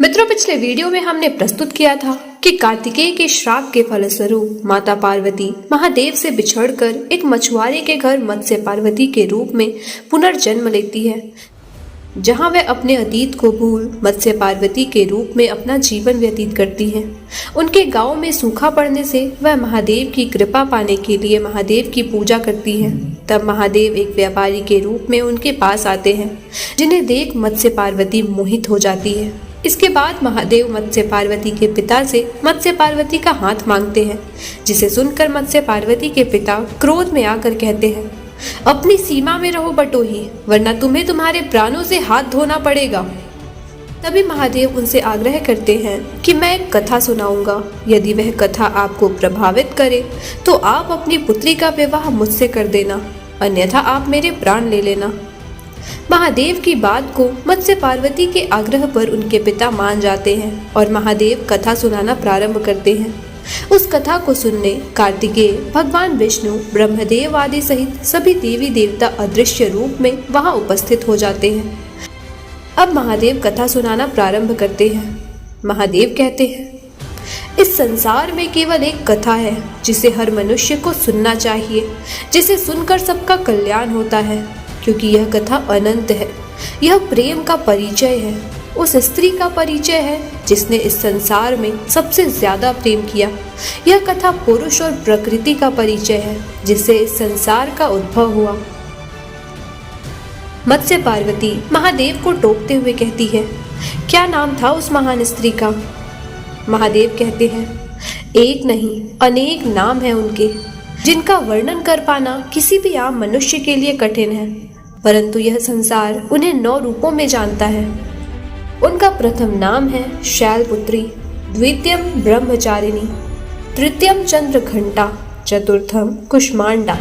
मित्रों, पिछले वीडियो में हमने प्रस्तुत किया था कि कार्तिकेय के श्राप के फलस्वरूप माता पार्वती महादेव से बिछड़कर एक मछुआरे के घर मत्स्य पार्वती के रूप में पुनर्जन्म लेती है, जहां वह अपने अतीत को भूल मत्स्य पार्वती के रूप में अपना जीवन व्यतीत करती है। उनके गांव में सूखा पड़ने से वह महादेव की कृपा पाने के लिए महादेव की पूजा करती है। तब महादेव एक व्यापारी के रूप में उनके पास आते हैं, जिन्हें देख मत्स्य पार्वती मोहित हो जाती है। इसके बाद महादेव मत्स्य पार्वती के पिता से मत्स्य पार्वती का हाथ मांगते हैं, जिसे सुनकर मत्स्य पार्वती के पिता क्रोध में आकर कहते हैं, अपनी सीमा में रहो बटोही, वरना तुम्हें तुम्हारे प्राणों से हाथ धोना पड़ेगा। तभी महादेव उनसे आग्रह करते हैं कि मैं एक कथा सुनाऊंगा, यदि वह कथा आपको प्रभावित करे तो आप अपनी पुत्री का विवाह मुझसे कर देना, अन्यथा आप मेरे प्राण ले लेना। महादेव की बात को मत्स्य पार्वती के आग्रह पर उनके पिता मान जाते हैं और महादेव कथा सुनाना प्रारंभ करते हैं। उस कथा को सुनने कार्तिकेय, भगवान विष्णु, ब्रह्मदेव आदि सहित सभी देवी देवता अदृश्य रूप में वहां उपस्थित हो जाते हैं। अब महादेव कथा सुनाना प्रारंभ करते हैं। महादेव कहते हैं, इस संसार में केवल एक कथा है जिसे हर मनुष्य को सुनना चाहिए, जिसे सुनकर सबका कल्याण होता है, क्योंकि यह कथा अनंत है। यह प्रेम का परिचय है, उस स्त्री का परिचय है जिसने इस संसार में सबसे ज्यादा प्रेम किया। यह कथा पुरुष और प्रकृति का परिचय है, जिससे इस संसार का उद्भव हुआ। मत्स्य पार्वती महादेव को टोकते हुए कहती है, क्या नाम था उस महान स्त्री का? महादेव कहते हैं, एक नहीं अनेक नाम है उनके, जिनका वर्णन कर पाना किसी भी आम मनुष्य के लिए कठिन है, परंतु यह संसार उन्हें 9 रूपों में जानता है। उनका प्रथम नाम है शैलपुत्री, द्वितीयम ब्रह्मचारिणी, तृतीयम चंद्रघंटा, चतुर्थम कुष्मांडा,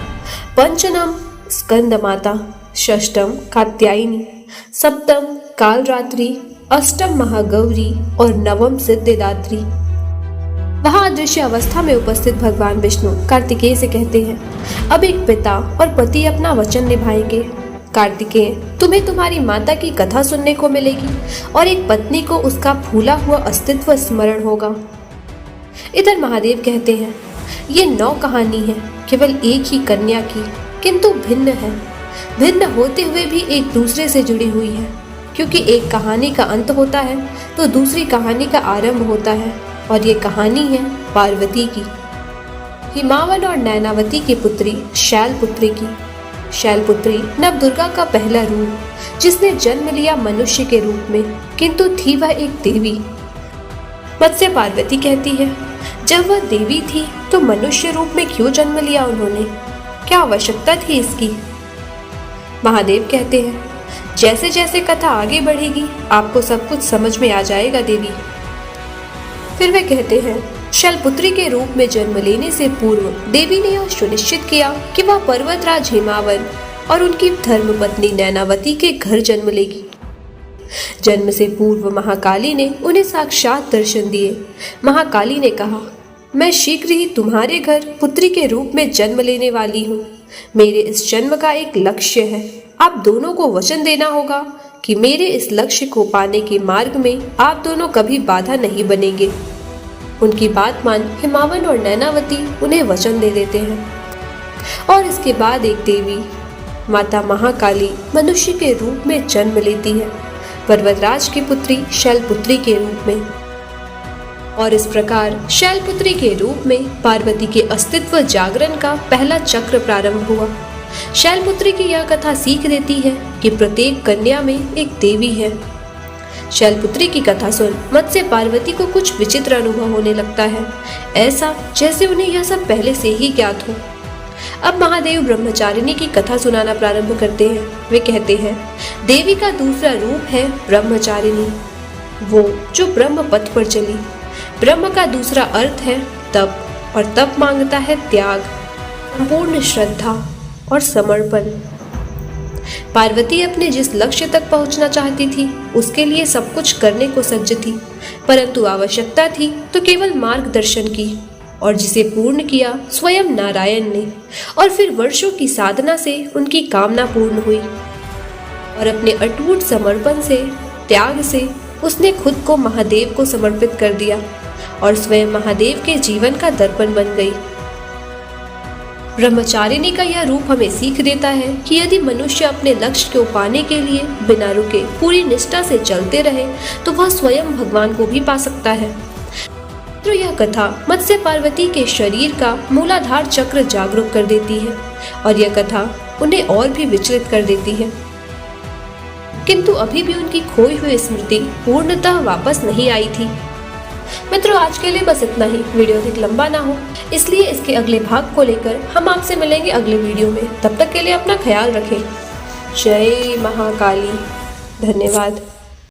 पंचमम स्कंदमाता, षष्ठम कात्यायनी, सप्तम कालरात्रि, अष्टम महागौरी और नवम सिद्धिदात्री। वहां अदृश्य अवस्था में उपस्थित भगवान विष्णु कार्तिकेय से कहते हैं, अब एक पिता और पति अपना वचन निभाएंगे। कार्तिकेय, तुम्हें तुम्हारी माता की कथा सुनने को मिलेगी और एक पत्नी को उसका फूला हुआ अस्तित्व स्मरण होगा। इधर महादेव कहते हैं, ये 9 कहानी है केवल एक ही कन्या की, किंतु भिन्न है। भिन्न होते हुए भी एक दूसरे से जुड़ी हुई है, क्योंकि एक कहानी का अंत होता है तो दूसरी कहानी का आरंभ होता है, और ये कहानी है पार्वती की, हिमावन और नैनावती की पुत्री शैलपुत्री की। शैलपुत्री नवदुर्गा का पहला रूप, जिसने जन्म लिया मनुष्य के रूप में, किंतु थी वह एक देवी। मत्स्य पार्वती कहती है, जब वह देवी थी तो मनुष्य रूप में क्यों जन्म लिया उन्होंने? क्या आवश्यकता थी इसकी? महादेव कहते हैं, जैसे जैसे कथा आगे बढ़ेगी आपको सब कुछ समझ में आ जाएगा देवी। फिर वे कहते हैं, शैलपुत्री के रूप में जन्म लेने से पूर्व देवी ने यह सुनिश्चित किया कि वह पर्वतराज हिमावन और उनकी धर्मपत्नी नैनावती के घर जन्म लेगी। जन्म से पूर्व महाकाली ने उन्हें साक्षात दर्शन दिए। महाकाली ने कहा, मैं शीघ्र ही तुम्हारे घर पुत्री के रूप में जन्म लेने वाली हूँ। मेरे इस जन्म का एक लक्ष्य है, आप दोनों को वचन देना होगा कि मेरे इस लक्ष्य को पाने के मार्ग में आप दोनों कभी बाधा नहीं बनेंगे। उनकी बात मान हिमावन और नैनावती उन्हें वचन दे देते हैं, और इसके बाद एक देवी माता महाकाली मनुष्य के रूप में जन्म लेती है, पर्वतराज की पुत्री शैलपुत्री के रूप में। और इस प्रकार शैलपुत्री के रूप में पार्वती के अस्तित्व जागरण का पहला चक्र प्रारंभ हुआ। शैलपुत्री की यह कथा सीख देती है कि प्रत्येक कन्या में एक देवी है। शैलपुत्री की कथा सुन मत्स्य पार्वती को कुछ विचित्र अनुभव होने लगता है, ऐसा जैसे उन्हें यह सब पहले से ही ज्ञात हो। अब महादेव ब्रह्मचारिणी की कथा सुनाना प्रारंभ करते हैं। वे कहते हैं, देवी का दूसरा रूप है ब्रह्मचारिणी, वो जो ब्रह्म पथ पर चली। ब्रह्म का दूसरा अर्थ है तप, और तप मांगता है त्याग, संपूर्ण श्रद्धा और समर्पण। पार्वती अपने जिस लक्ष्य तक पहुंचना चाहती थी उसके लिए सब कुछ करने को सज्ज थी, परंतु आवश्यकता थी तो केवल मार्गदर्शन की, और जिसे पूर्ण किया स्वयं नारायण ने। और फिर वर्षों की साधना से उनकी कामना पूर्ण हुई, और अपने अटूट समर्पण से, त्याग से उसने खुद को महादेव को समर्पित कर दिया और स्वयं महादेव के जीवन का दर्पण बन गई। ब्रह्मचारिणी का यह रूप हमें सीख देता है कि यदि मनुष्य अपने लक्ष्य को पाने के लिए बिना रुके पूरी निष्ठा से चलते रहे तो वह स्वयं भगवान को भी पा सकता है। तो यह कथा मत्स्य पार्वती के शरीर का मूलाधार चक्र जागरूक कर देती है और यह कथा उन्हें और भी विचलित कर देती है, किंतु अभी भी उनकी खोई हुई स्मृति पूर्णतः वापस नहीं आई थी। मित्रों, आज के लिए बस इतना ही। वीडियो अधिक लंबा ना हो इसलिए इसके अगले भाग को लेकर हम आपसे मिलेंगे अगले वीडियो में। तब तक के लिए अपना ख्याल रखें। जय महाकाली। धन्यवाद।